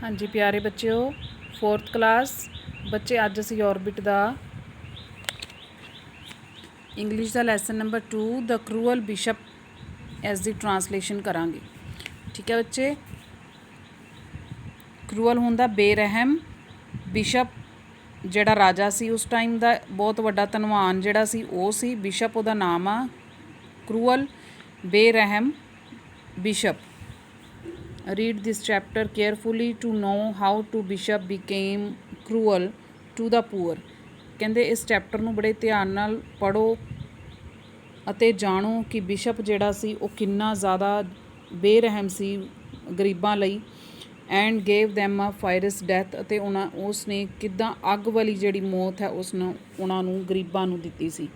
हाँ जी प्यारे बच्चों, 4th क्लास बच्चे अज असी ऑर्बिट का इंग्लिश का lesson number 2 the cruel bishop एज दी ट्रांसलेशन करांगे। ठीक है बच्चे, क्रूअल होंदा बेरहम, बिशप जिहड़ा राजा सी उस टाइम का बहुत वड्डा धनवान जिहड़ा सी वो सी, बिशप उहदा नाम आ। क्रूअल बेरहम bishop. Read this chapter carefully to know how to bishop became cruel to the poor. कहते इस चैप्टर नूं बड़े ध्यान नाल पढ़ो अते जाणो कि बिशप जिहड़ा सी वो किन्ना ज़्यादा बेरहम सी गरीबां लई। And gave them a fiery death, अते उसने किद्दां अग वाली जिहड़ी मौत है उसने उन्हां नूं गरीबां नूं दित्ती सी।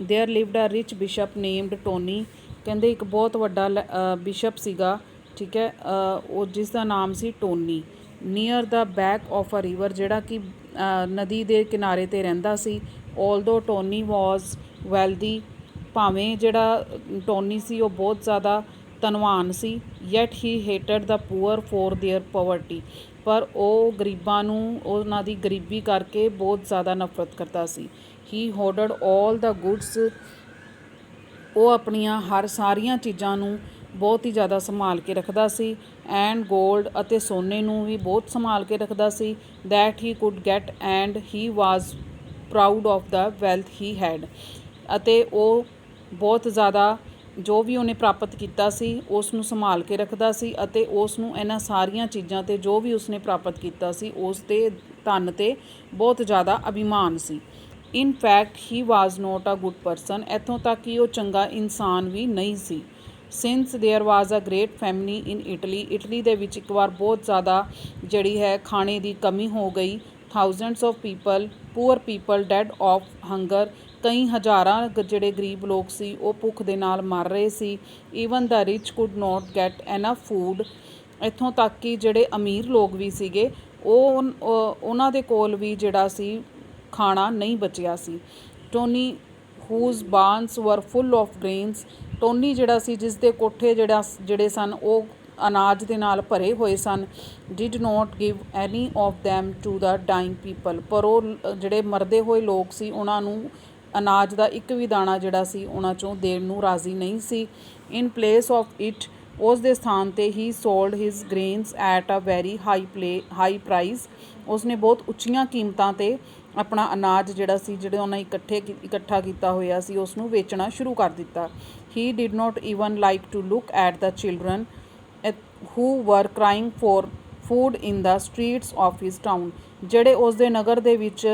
There lived a rich bishop named Tony. कहते एक बहुत वड्डा बिशप सीगा, ठीक है, वो जिसका नाम सी Tony. Near the bank of a river, जिहड़ा कि नदी के किनारे ते रहिंदा सी। ऑल्दो टोनी वॉज वैल्दी, भावें जिहड़ा टोनी सी वो बहुत ज़्यादा धनवान सी। Yet he hated the poor for their poverty, पर वो गरीबां नूं उन्हां दी गरीबी करके बहुत ज़्यादा नफरत करता सी। ही होर्डड ऑल द गुड्स, वो अपनियां हर सारियां चीज़ां नूं बहुत ही ज़्यादा संभाल के रखदा सी। एंड गोल्ड, अते सोने नूं भी बहुत संभाल के रखदा सी। That he could get, and he was proud of the wealth he had, अते वो बहुत ज़्यादा जो भी उन्हें प्राप्त किया सी उस नूं संभाल के रखदा सी, अते उस नूं इन्हां सारियां चीज़ां ते जो भी उसने प्राप्त किया सी उस ते धन ते बहुत ज़्यादा अभिमान सी। In fact he was not a good person, इत्थों तक कि वो चंगा इंसान भी नहीं सी। Since there was a great famine in Italy, Italy दे विच एक बार बहुत ज़्यादा जड़ी है खाने की कमी हो गई। Thousands of people, poor people dead of hunger, कई हज़ारां जिहड़े गरीब लोग सी वो भुख दे नाल मर रहे सी। Even the rich could not get enough food, इत्थों तक कि जिहड़े अमीर लोग भी सीगे उन्हां दे कोल भी जिहड़ा सी खाना नहीं बचिया सी। Tony whose barns were full of grains, Tony जिहड़ा सी जिस दे कोठे जिहड़े सन वो अनाज दे नाल भरे हुए सन। Did not give any of them to the dying people, पर वो जिहड़े मरदे हुए लोग सी उन्हां नूं अनाज का एक भी दाना जिहड़ा सी उन्हां चों देण नूं राजी नहीं सी। इन प्लेस ऑफ इट, उस दे स्थान ते ही sold his grains at a very high price, उसने बहुत उच्चियां कीमतां ते अपना अनाज जिहड़ा सी जिहड़ा उन्हें इकट्ठा किया होया सी उसनूं वेचना शुरू कर दिता। He did not even like to look at the children who were crying for food in the streets of his town, जिहड़े उस दे नगर दे विच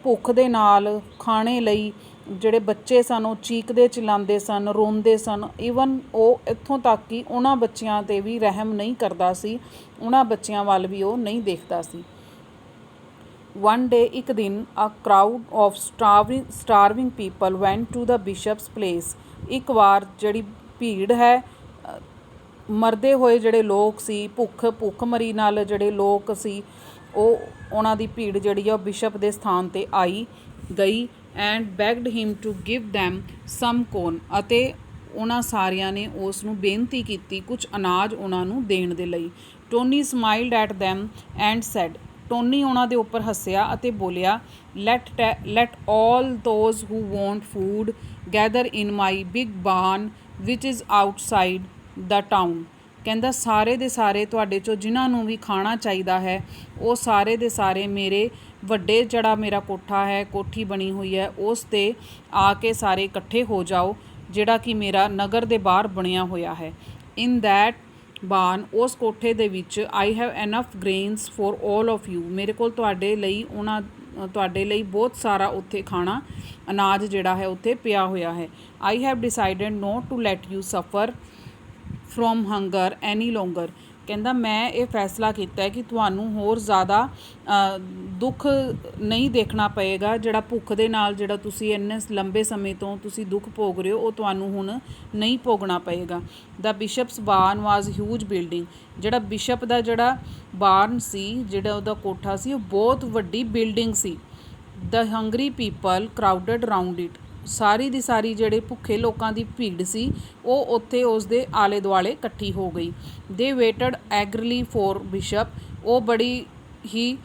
भुख दे नाल खाने लई जिहड़े बच्चे सन वो चीकदे चिल्लांदे सन, रोंदे सन। ईवन वो इत्थों तक कि उन्हां बच्चियां ते भी रहम नहीं करदा सी, उन्हां बच्चियां वल भी वो नहीं देखदा सी। वन डे, एक दिन, a crowd of starving people went to the bishop's place, एक बार जिहड़ी भीड़ है मरदे होए जिहड़े लोग सी, भुखमरी नाल जिहड़े लोग सी उन्हां दी भीड़ जिहड़ी बिशप दे स्थान ते आई गई। And begged him to give them some corn, अते उन्हां सारियां ने उस नूं बेनती कीती कुछ अनाज उन्हां नूं देण दे लई। Tony smiled at them and sad, Tony उन्हां दे उपर हੱਸਿਆ ਅਤੇ ਬੋਲਿਆ, light all those who want food gather in my big barn which is outside the town। ਕਹਿੰਦਾ ਸਾਰੇ ਦੇ ਸਾਰੇ ਤੁਹਾਡੇ ਚੋਂ ਜਿਨ੍ਹਾਂ ਨੂੰ ਵੀ ਖਾਣਾ ਚਾਹੀਦਾ ਹੈ ਉਹ ਸਾਰੇ ਦੇ ਸਾਰੇ ਮੇਰੇ ਵੱਡੇ ਜਿਹੜਾ ਮੇਰਾ ਕੋਠਾ ਹੈ, ਕੋਠੀ ਬਣੀ ਹੋਈ ਹੈ, ਉਸ 'ਤੇ ਆ ਕੇ ਸਾਰੇ ਇਕੱਠੇ ਹੋ ਜਾਓ ਜਿਹੜਾ ਕਿ ਮੇਰਾ ਨਗਰ ਦੇ ਬਾਹਰ ਬਣਿਆ ਹੋਇਆ ਹੈ। ਇਨ ਦੈਟ ਬਾਨ, ਉਸ ਕੋਠੇ ਦੇ ਵਿੱਚ I have enough grains for all of you, ਮੇਰੇ ਕੋਲ ਤੁਹਾਡੇ ਲਈ ਬਹੁਤ ਸਾਰਾ ਉੱਥੇ ਖਾਣਾ ਅਨਾਜ ਜਿਹੜਾ ਹੈ ਉੱਥੇ ਪਿਆ ਹੋਇਆ ਹੈ। I have decided not to let you suffer from hunger any longer, ਕਹਿੰਦਾ ਮੈਂ ਇਹ ਫੈਸਲਾ ਕੀਤਾ ਹੈ ਕਿ ਤੁਹਾਨੂੰ ਹੋਰ ਜ਼ਿਆਦਾ ਦੁੱਖ ਨਹੀਂ ਦੇਖਣਾ ਪਏਗਾ, ਜਿਹੜਾ ਭੁੱਖ ਦੇ ਨਾਲ ਜਿਹੜਾ ਤੁਸੀਂ ਇੰਨੇ ਲੰਬੇ ਸਮੇਂ ਤੋਂ ਤੁਸੀਂ ਦੁੱਖ ਭੋਗ ਰਹੇ ਹੋ ਉਹ ਤੁਹਾਨੂੰ ਹੁਣ ਨਹੀਂ ਭੋਗਣਾ ਪਏਗਾ। ਦ ਬਿਸ਼ਪਸ ਬਾਰਨ ਵਾਜ਼ ਹਿਊਜ ਬਿਲਡਿੰਗ, ਜਿਹੜਾ ਬਿਸ਼ਪ ਦਾ ਜਿਹੜਾ ਬਾਰਨ ਸੀ, ਜਿਹੜਾ ਉਹਦਾ ਕੋਠਾ ਸੀ ਉਹ ਬਹੁਤ ਵੱਡੀ ਬਿਲਡਿੰਗ ਸੀ। The hungry people crowded round it, ਸਾਰੀ ਦੀ ਸਾਰੀ ਜਿਹੜੇ ਭੁੱਖੇ ਲੋਕਾਂ ਦੀ ਭੀੜ ਸੀ ਉਹ ਉੱਥੇ ਉਸ ਦੇ ਆਲੇ ਦੁਆਲੇ ਇਕੱਠੀ ਹੋ ਗਈ। ਦੇ ਵੇਟਡ ਐਗਰਲੀ ਫੋਰ ਬਿਸ਼ਪ, ਉਹ ਬੜੀ ਹੀ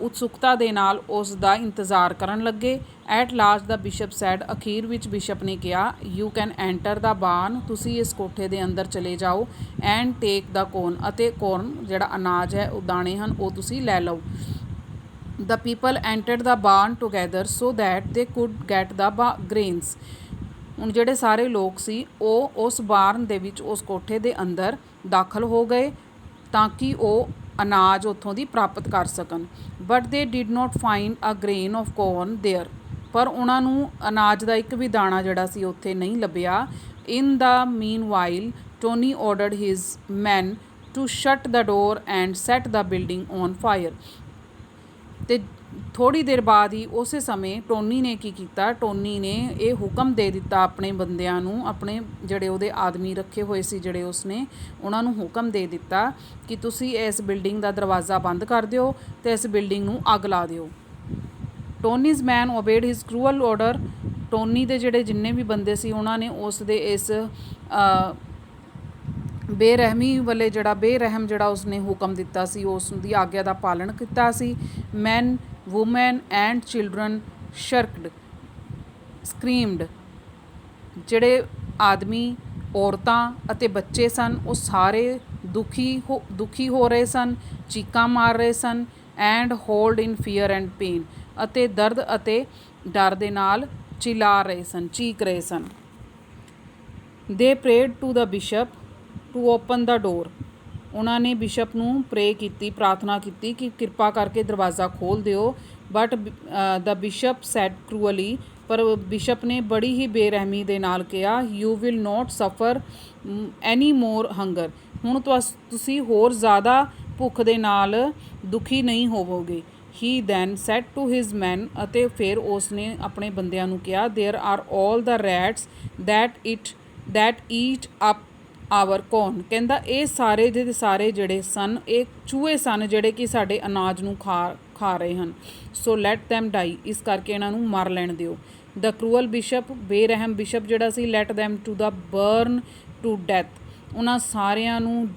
ਉਤਸੁਕਤਾ ਦੇ ਨਾਲ ਉਸ ਦਾ ਇੰਤਜ਼ਾਰ ਕਰਨ ਲੱਗੇ। At last the bishop said, ਅਖੀਰ ਵਿੱਚ ਬਿਸ਼ਪ ਨੇ ਕਿਹਾ, you can enter the barn, ਤੁਸੀਂ ਇਸ ਕੋਠੇ ਦੇ ਅੰਦਰ ਚਲੇ ਜਾਓ। ਐਂਡ ਟੇਕ ਦਾ ਕੋਰਨ, ਅਤੇ ਕੋਰਨ ਜਿਹੜਾ ਅਨਾਜ ਹੈ, ਉਹ ਦਾਣੇ ਹਨ, ਉਹ ਤੁਸੀਂ ਲੈ ਲਓ। The people entered the barn together so that they could get the grains. ਹੁਣ ਜਿਹੜੇ ਸਾਰੇ ਲੋਕ ਸੀ ਉਹ ਉਸ ਬਾਰਨ ਦੇ ਵਿੱਚ, ਉਸ ਕੋਠੇ ਦੇ ਅੰਦਰ ਦਾਖਲ ਹੋ ਗਏ ਤਾਂ ਕਿ ਉਹ ਅਨਾਜ ਉੱਥੋਂ ਦੀ ਪ੍ਰਾਪਤ ਕਰ ਸਕਣ। But they did not find a grain of corn there. ਪਰ ਉਹਨਾਂ ਨੂੰ ਅਨਾਜ ਦਾ ਇੱਕ ਵੀ ਦਾਣਾ ਜਿਹੜਾ ਸੀ ਉੱਥੇ ਨਹੀਂ ਲੱਭਿਆ। In the meanwhile, Tony ordered his men to shut the door and set the building on fire. ਅਤੇ ਥੋੜ੍ਹੀ ਦੇਰ ਬਾਅਦ ਹੀ ਉਸੇ ਸਮੇਂ ਟੋਨੀ ਨੇ ਕੀ ਕੀਤਾ, ਟੋਨੀ ਨੇ ਇਹ ਹੁਕਮ ਦੇ ਦਿੱਤਾ ਆਪਣੇ ਬੰਦਿਆਂ ਨੂੰ, ਆਪਣੇ ਜਿਹੜੇ ਉਹਦੇ ਆਦਮੀ ਰੱਖੇ ਹੋਏ ਸੀ ਜਿਹੜੇ ਉਸਨੇ, ਉਹਨਾਂ ਨੂੰ ਹੁਕਮ ਦੇ ਦਿੱਤਾ ਕਿ ਤੁਸੀਂ ਇਸ ਬਿਲਡਿੰਗ ਦਾ ਦਰਵਾਜ਼ਾ ਬੰਦ ਕਰ ਦਿਓ ਅਤੇ ਇਸ ਬਿਲਡਿੰਗ ਨੂੰ ਅੱਗ ਲਾ ਦਿਓ। ਟੋਨੀਜ਼ ਮੈਨ ਓਬੇਡ ਹਿਜ਼ ਕਰੂਅਲ ਆਰਡਰ, ਟੋਨੀ ਦੇ ਜਿਹੜੇ ਜਿੰਨੇ ਵੀ ਬੰਦੇ ਸੀ ਉਹਨਾਂ ਨੇ ਉਸ ਦੇ ਇਸ ਬੇਰਹਿਮੀ ਵਾਲੇ ਬੇਰਹਿਮ ਜਿਹੜਾ ਉਸਨੇ ਹੁਕਮ ਦਿੱਤਾ ਸੀ ਉਸ ਦੀ ਆਗਿਆ ਦਾ ਪਾਲਣ ਕੀਤਾ ਸੀ। ਮੈਨ, ਵੂਮੈਨ ਐਂਡ ਚਿਲਡਰਨ ਸ਼ਰਕਡ, ਸਕਰੀਮਡ, ਜਿਹੜੇ ਆਦਮੀ, ਔਰਤਾਂ ਅਤੇ ਬੱਚੇ ਸਨ ਉਹ ਸਾਰੇ ਦੁਖੀ ਹੋ ਰਹੇ ਸਨ, ਚੀਕਾਂ ਮਾਰ ਰਹੇ ਸਨ। And howled in fear and pain, ਅਤੇ ਦਰਦ ਅਤੇ ਡਰ ਦੇ ਨਾਲ ਚਿਲਾ ਰਹੇ ਸਨ, ਚੀਕ ਰਹੇ ਸਨ। They prayed to the bishop to open the door, ਉਹਨਾਂ ਨੇ ਬਿਸ਼ਪ ਨੂੰ ਪ੍ਰੇ ਕੀਤੀ, ਪ੍ਰਾਰਥਨਾ ਕੀਤੀ ਕਿ ਕਿਰਪਾ ਕਰਕੇ ਦਰਵਾਜ਼ਾ ਖੋਲ੍ਹ ਦਿਓ। ਬਟ ਦਾ ਬਿਸ਼ਪ ਸੈਡ ਕਰੂਅਲੀ, ਪਰ ਬਿਸ਼ਪ ਨੇ ਬੜੀ ਹੀ ਬੇਰਹਿਮੀ ਦੇ ਨਾਲ ਕਿਹਾ, ਯੂ ਵਿਲ ਨੋਟ ਸਫਰ ਐਨੀ ਮੋਰ ਹੰਗਰ, ਹੁਣ ਤੁਸੀਂ ਹੋਰ ਜ਼ਿਆਦਾ ਭੁੱਖ ਦੇ ਨਾਲ ਦੁਖੀ ਨਹੀਂ ਹੋਵੋਗੇ। He then said to his men, ਅਤੇ ਫਿਰ ਉਸ ਨੇ ਆਪਣੇ ਬੰਦਿਆਂ ਨੂੰ ਕਿਹਾ, there are all the rats that eat up our corn, ਕਹਿੰਦਾ ਇਹ ਸਾਰੇ ਦੇ ਸਾਰੇ ਜਿਹੜੇ ਸਨ ਇਹ ਚੂਹੇ ਸਨ ਜਿਹੜੇ ਕਿ ਸਾਡੇ ਅਨਾਜ ਨੂੰ ਖਾ ਰਹੇ ਹਨ। ਸੋ ਲੈਟ ਦੈਮ ਡਾਈ, ਇਸ ਕਰਕੇ ਇਹਨਾਂ ਨੂੰ ਮਾਰ ਲੈਣ ਦਿਓ। ਦਾ ਕਰੂਅਲ ਬਿਸ਼ਪ, ਬੇਰਹਿਮ ਬਿਸ਼ਪ ਜਿਹੜਾ ਸੀ, let them to the burn to death, ਉਹਨਾਂ ਸਾਰਿਆਂ ਨੂੰ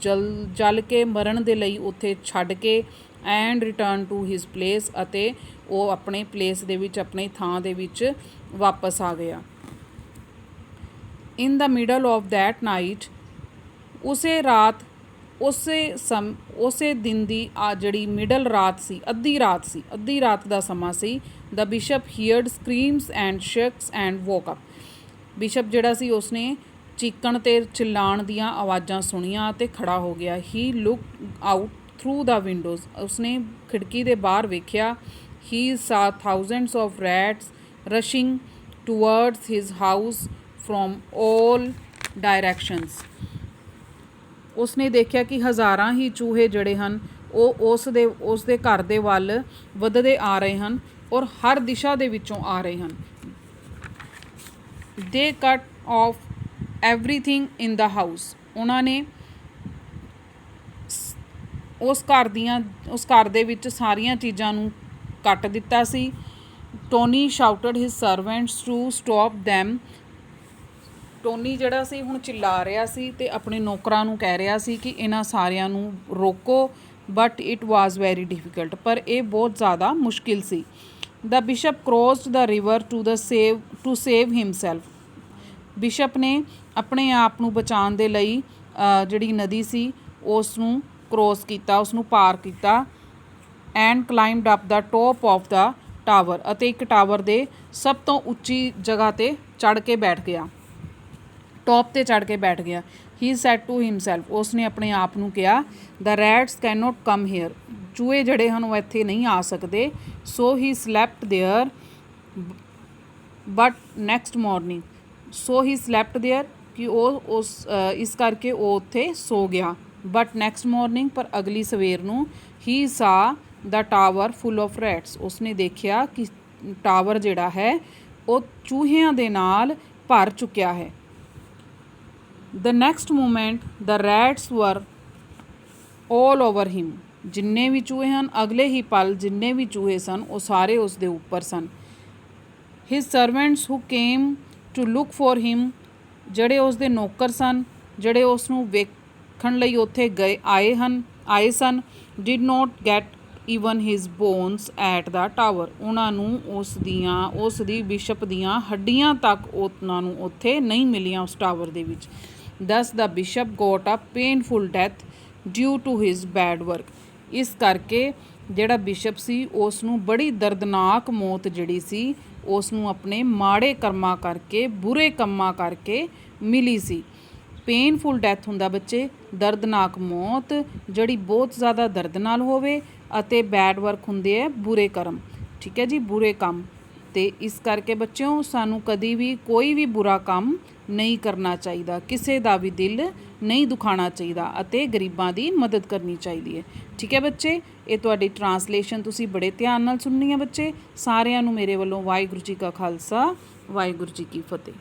ਜਲ ਕੇ ਮਰਨ ਦੇ ਲਈ ਉੱਥੇ ਛੱਡ ਕੇ। And return to his place, ਅਤੇ ਉਹ ਆਪਣੇ ਪਲੇਸ ਦੇ ਵਿੱਚ, ਆਪਣੀ ਥਾਂ ਦੇ ਵਿੱਚ ਵਾਪਸ ਆ ਗਿਆ। ਇਨ ਦਾ ਮਿਡਲ ਆਫ ਦੈਟ ਨਾਈਟ, ਉਸੇ ਰਾਤ, ਉਸੇ ਦਿਨ ਦੀ ਜਿਹੜੀ ਮਿਡਲ ਰਾਤ ਸੀ, ਅੱਧੀ ਰਾਤ ਦਾ ਸਮਾਂ ਸੀ। The bishop heard screams and shrieks and woke up, bishop ਜਿਹੜਾ ਸੀ ਉਸਨੇ ਚੀਕਣ ਅਤੇ ਚਿੱਲਾਣ ਦੀਆਂ ਆਵਾਜ਼ਾਂ ਸੁਣੀਆਂ ਅਤੇ ਖੜਾ ਹੋ ਗਿਆ। He look out through the windows, ਉਸਨੇ ਖਿੜਕੀ ਦੇ ਬਾਹਰ ਵੇਖਿਆ। He saw thousands of rats rushing towards his house from all directions, ਉਸਨੇ ਦੇਖਿਆ ਕਿ ਹਜ਼ਾਰਾਂ ਹੀ ਚੂਹੇ ਜਿਹੜੇ ਹਨ ਉਹ ਉਸ ਦੇ ਘਰ ਦੇ ਵੱਲ ਵੱਧਦੇ ਆ ਰਹੇ ਹਨ ਔਰ ਹਰ ਦਿਸ਼ਾ ਦੇ ਵਿੱਚੋਂ ਆ ਰਹੇ ਹਨ। ਦੇ ਕੱਟ ਆਫ ਐਵਰੀਥਿੰਗ ਇਨ ਦਾ ਹਾਊਸ, ਉਹਨਾਂ ਨੇ ਉਸ ਘਰ ਦੇ ਵਿੱਚ ਸਾਰੀਆਂ ਚੀਜ਼ਾਂ ਨੂੰ ਕੱਟ ਦਿੱਤਾ ਸੀ। Tony shouted his servants to stop them, Tony ਜਿਹੜਾ ਸੀ ਹੁਣ ਚਿੱਲਾ ਰਿਹਾ ਸੀ ਅਤੇ ਆਪਣੇ ਨੌਕਰਾਂ ਨੂੰ ਕਹਿ ਰਿਹਾ ਸੀ ਕਿ ਇਹਨਾਂ ਸਾਰਿਆਂ ਨੂੰ ਰੋਕੋ। But it was very difficult, ਪਰ ਇਹ ਬਹੁਤ ਜ਼ਿਆਦਾ ਮੁਸ਼ਕਿਲ ਸੀ। The bishop crossed the river to save himself, bishop ਨੇ ਆਪਣੇ ਆਪ ਨੂੰ ਬਚਾਉਣ ਦੇ ਲਈ ਜਿਹੜੀ ਨਦੀ ਸੀ ਉਸ ਨੂੰ ਕਰੋਸ ਕੀਤਾ, ਉਸ ਨੂੰ ਪਾਰ ਕੀਤਾ। And climbed up the top of the tower, ਅਤੇ ਇੱਕ ਟਾਵਰ ਦੇ ਸਭ ਤੋਂ ਉੱਚੀ ਜਗ੍ਹਾ 'ਤੇ ਚੜ੍ਹ ਕੇ ਬੈਠ ਗਿਆ, ਟੌਪ 'ਤੇ ਚੜ੍ਹ ਕੇ ਬੈਠ ਗਿਆ। ਹੀ ਸੈਡ ਟੂ ਹਿਮਸੈਲਫ, ਉਸ ਨੇ ਆਪਣੇ ਆਪ ਨੂੰ ਕਿਹਾ, the rats can not come here, ਚੂਹੇ ਜਿਹੜੇ ਹਨ ਉਹ ਇੱਥੇ ਨਹੀਂ ਆ ਸਕਦੇ। So he slept there but next morning, so he slept there, ਕਿ ਉਹ ਇਸ ਕਰਕੇ ਉਹ ਉੱਥੇ ਸੋ ਗਿਆ। ਬਟ ਨੈਕਸਟ ਮੋਰਨਿੰਗ, ਪਰ ਅਗਲੀ ਸਵੇਰ ਨੂੰ, ਹੀ ਸਾ ਦਾ ਟਾਵਰ ਫੁੱਲ ਆਫ ਰੈਟਸ, ਉਸਨੇ ਦੇਖਿਆ ਕਿ ਟਾਵਰ ਜਿਹੜਾ ਹੈ ਉਹ ਚੂਹਿਆਂ ਦੇ ਨਾਲ ਭਰ ਚੁੱਕਿਆ ਹੈ। The next moment the rats were all over him, ਜਿੰਨੇ ਵੀ ਚੂਹੇ ਹਨ ਅਗਲੇ ਹੀ ਪਲ ਜਿੰਨੇ ਵੀ ਚੂਹੇ ਸਨ ਉਹ ਸਾਰੇ ਉਸ ਦੇ ਉੱਪਰ ਸਨ। His servants who came to look for him, ਜਿਹੜੇ ਉਸ ਦੇ ਨੌਕਰ ਸਨ, ਜਿਹੜੇ ਉਸ ਨੂੰ ਵੇਖਣ ਲਈ ਉੱਥੇ ਆਏ ਸਨ, did not get even his bones at the tower, ਉਹਨਾਂ ਨੂੰ ਉਸ ਦੀ ਬਿਸ਼ਪ ਦੀਆਂ ਹੱਡੀਆਂ ਤੱਕ ਉਹਨਾਂ ਨੂੰ ਉੱਥੇ ਨਹੀਂ ਮਿਲੀਆਂ ਉਸ ਟਾਵਰ ਦੇ ਵਿੱਚ। Thus the bishop got a painful death due to his bad work, ਇਸ ਕਰਕੇ ਜਿਹੜਾ ਬਿਸ਼ਪ ਸੀ ਉਸ ਨੂੰ ਬੜੀ ਦਰਦਨਾਕ ਮੌਤ ਜਿਹੜੀ ਸੀ ਉਸ ਨੂੰ ਆਪਣੇ ਮਾੜੇ ਕਰਮਾਂ ਕਰਕੇ, ਬੁਰੇ ਕੰਮਾਂ ਕਰਕੇ ਮਿਲੀ ਸੀ। ਪੇਨਫੁਲ ਡੈਥ ਹੁੰਦਾ ਬੱਚੇ ਦਰਦਨਾਕ ਮੌਤ ਜਿਹੜੀ ਬਹੁਤ ਜ਼ਿਆਦਾ ਦਰਦ ਨਾਲ ਹੋਵੇ, ਅਤੇ ਬੈਡ ਵਰਕ ਹੁੰਦੇ ਹੈ ਬੁਰੇ ਕਰਮ, ਠੀਕ ਹੈ ਜੀ, ਬੁਰੇ ਕੰਮ। ਅਤੇ ਇਸ ਕਰਕੇ ਬੱਚਿਓ ਸਾਨੂੰ ਕਦੀ ਵੀ ਕੋਈ ਵੀ ਬੁਰਾ ਕੰਮ ਨਹੀਂ ਕਰਨਾ ਚਾਹੀਦਾ, ਕਿਸੇ ਦਾ ਵੀ ਦਿਲ ਨਹੀਂ ਦੁਖਾਉਣਾ ਚਾਹੀਦਾ, ਅਤੇ ਗਰੀਬਾਂ ਦੀ ਮਦਦ ਕਰਨੀ ਚਾਹੀਦੀ ਹੈ। ਠੀਕ ਹੈ ਬੱਚੇ, ਇਹ ਤੁਹਾਡੀ ਟਰਾਂਸਲੇਸ਼ਨ ਤੁਸੀਂ ਬੜੇ ਧਿਆਨ ਨਾਲ ਸੁਣਨੀ ਹੈ ਬੱਚੇ। ਸਾਰਿਆਂ ਨੂੰ ਮੇਰੇ ਵੱਲੋਂ ਵਾਹਿਗੁਰੂ ਜੀ ਕਾ ਖਾਲਸਾ, ਵਾਹਿਗੁਰੂ ਜੀ ਕੀ ਫਤਿਹ।